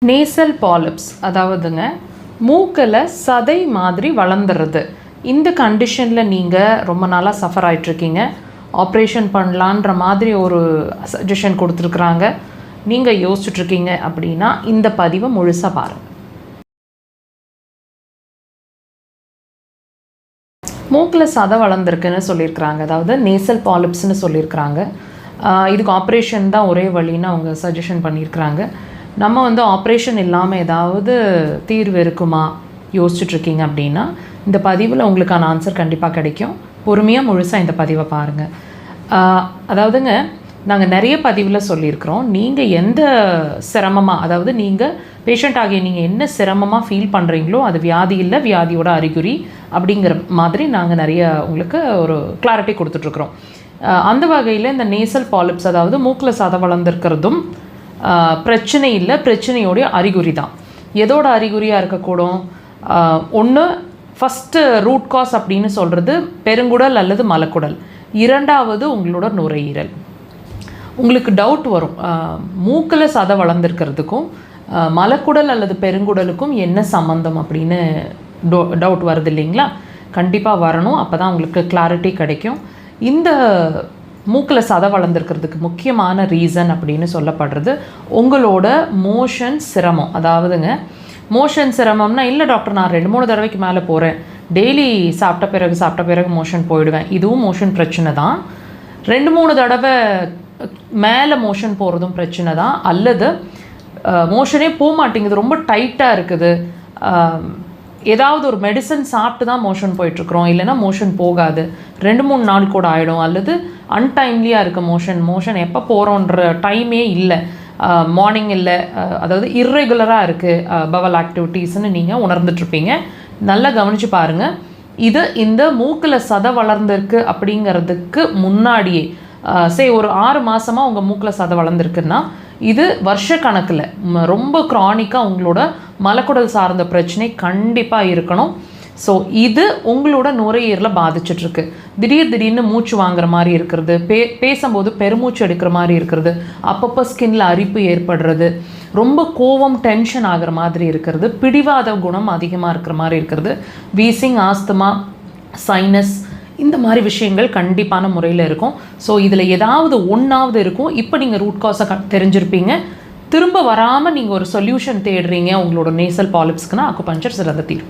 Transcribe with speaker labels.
Speaker 1: Nasal polyps அதாவதுங்க மூக்கில் சதை மாதிரி வளர்ந்துடுறது. இந்த கண்டிஷனில் நீங்கள் ரொம்ப நாளாக சஃபர் ஆகிட்ருக்கீங்க. ஆப்ரேஷன் பண்ணலான்ற மாதிரி ஒரு சஜஷன் கொடுத்துருக்குறாங்க. நீங்கள் யோசிச்சுட்ருக்கீங்க அப்படின்னா இந்த பதிவை முழுசாக பாருங்கள். மூக்கில் சதை வளர்ந்துருக்குன்னு சொல்லியிருக்கிறாங்க. அதாவது நேசல் பாலிப்ஸ்னு சொல்லியிருக்கிறாங்க. இதுக்கு ஆப்ரேஷன் தான் ஒரே வழின்னு அவங்க சஜஷன் பண்ணியிருக்கிறாங்க. நம்ம ஆப்ரேஷன் இல்லாமல் ஏதாவது தீர்வு இருக்குமா யோசிச்சுட்ருக்கீங்க அப்படின்னா இந்த பதிவில் உங்களுக்கான ஆன்சர் கண்டிப்பாக கிடைக்கும். பொறுமையாக முழுசாக இந்த பதிவை பாருங்கள். அதாவதுங்க நாங்கள் நிறைய பதிவில் சொல்லியிருக்கிறோம், நீங்கள் எந்த சிரமமாக, அதாவது நீங்கள் பேஷண்ட் ஆகிய நீங்கள் என்ன சிரமமாக ஃபீல் பண்ணுறீங்களோ அது வியாதி இல்லை, வியாதியோட அறிகுறி அப்படிங்கிற மாதிரி நாங்கள் நிறைய உங்களுக்கு ஒரு கிளாரிட்டி கொடுத்துட்ருக்குறோம். அந்த வகையில் இந்த நேசல் பாலிப்ஸ் அதாவது மூக்கில் சதை வளர்ந்துருக்கிறதும் பிரச்சனை இல்லை, பிரச்சனையோடைய அறிகுறி தான். எதோட அறிகுறியாக இருக்கக்கூடும்? ஒன்று ஃபஸ்ட்டு ரூட் காஸ் அப்படின்னு சொல்கிறது பெருங்குடல் அல்லது மலக்குடல். இரண்டாவது உங்களோட நுரையீரல். உங்களுக்கு டவுட் வரும், மூக்கில் சதை வளர்ந்துருக்கிறதுக்கும் மலக்குடல் அல்லது பெருங்குடலுக்கும் என்ன சம்மந்தம் அப்படின்னு டவுட் வருது இல்லைங்களா? கண்டிப்பாக வரணும், அப்போ தான் உங்களுக்கு கிளாரிட்டி கிடைக்கும். இந்த மூக்கில் சதை வளர்ந்துருக்கிறதுக்கு முக்கியமான ரீசன் அப்படின்னு சொல்லப்படுறது உங்களோட மோஷன் சிரமம். அதாவதுங்க மோஷன் சிரமம்னா, இல்லை டாக்டர் நான் 2-3 தடவைக்கு மேலே போகிறேன், டெய்லி சாப்பிட்ட பிறகு மோஷன் போயிடுவேன், இதுவும் மோஷன் பிரச்சனை தான். 2-3 தடவை மேலே மோஷன் போகிறதும் பிரச்சனை தான். அல்லது மோஷனே போக மாட்டேங்குது, ரொம்ப டைட்டாக இருக்குது, ஏதாவது ஒரு மெடிசன் சாப்பிட்டு தான் மோஷன் போயிட்டுருக்குறோம், இல்லைனா மோஷன் போகாது, 2-3 நாள் கூட ஆகிடும். அல்லது அன்டைம்லியாக இருக்க மோஷன் எப்போ போகிறோன்ற டைமே இல்லை, மார்னிங் இல்லை, அதாவது இர்ரெகுலராக இருக்குது பவல் ஆக்டிவிட்டீஸ்ன்னு நீங்கள் உணர்ந்துட்டுருப்பீங்க. நல்லா கவனித்து பாருங்கள். இது இந்த மூக்கில் சதை வளர்ந்துருக்கு அப்படிங்கிறதுக்கு முன்னாடியே ஒரு 6 மாதமாக உங்கள் மூக்கில் சதை வளர்ந்துருக்குன்னா இது வருஷ கணக்கில் ரொம்ப க்ரானிக்காக உங்களோட மலக்குடல் சார்ந்த பிரச்சனை கண்டிப்பாக இருக்கணும். ஸோ இது உங்களோட நுரையீரலை பாதிச்சிட்ருக்கு. திடீர்னு மூச்சு வாங்குற மாதிரி இருக்கிறது, பேசும்போது பெருமூச்சு எடுக்கிற மாதிரி இருக்கிறது, அப்பப்போ ஸ்கின்ல அரிப்பு ஏற்படுறது, ரொம்ப கோவம் டென்ஷன் ஆகிற மாதிரி இருக்கிறது, பிடிவாத குணம் அதிகமாக இருக்கிற மாதிரி இருக்கிறது, வீசிங், ஆஸ்துமா, சைனஸ், இந்த மாதிரி விஷயங்கள் கண்டிப்பான முறையில் இருக்கும். ஸோ இதில் ஏதாவது ஒன்றாவது இருக்கும். இப்போ நீங்கள் ரூட் காஸை தெரிஞ்சிருப்பீங்க. திரும்ப வராமல் நீங்கள் ஒரு சொல்யூஷன் தேடுறீங்க உங்களோட நேசல் பாலிப்ஸ்க்குன்னா அக்குபஞ்சர் சிறந்த தீர்வு.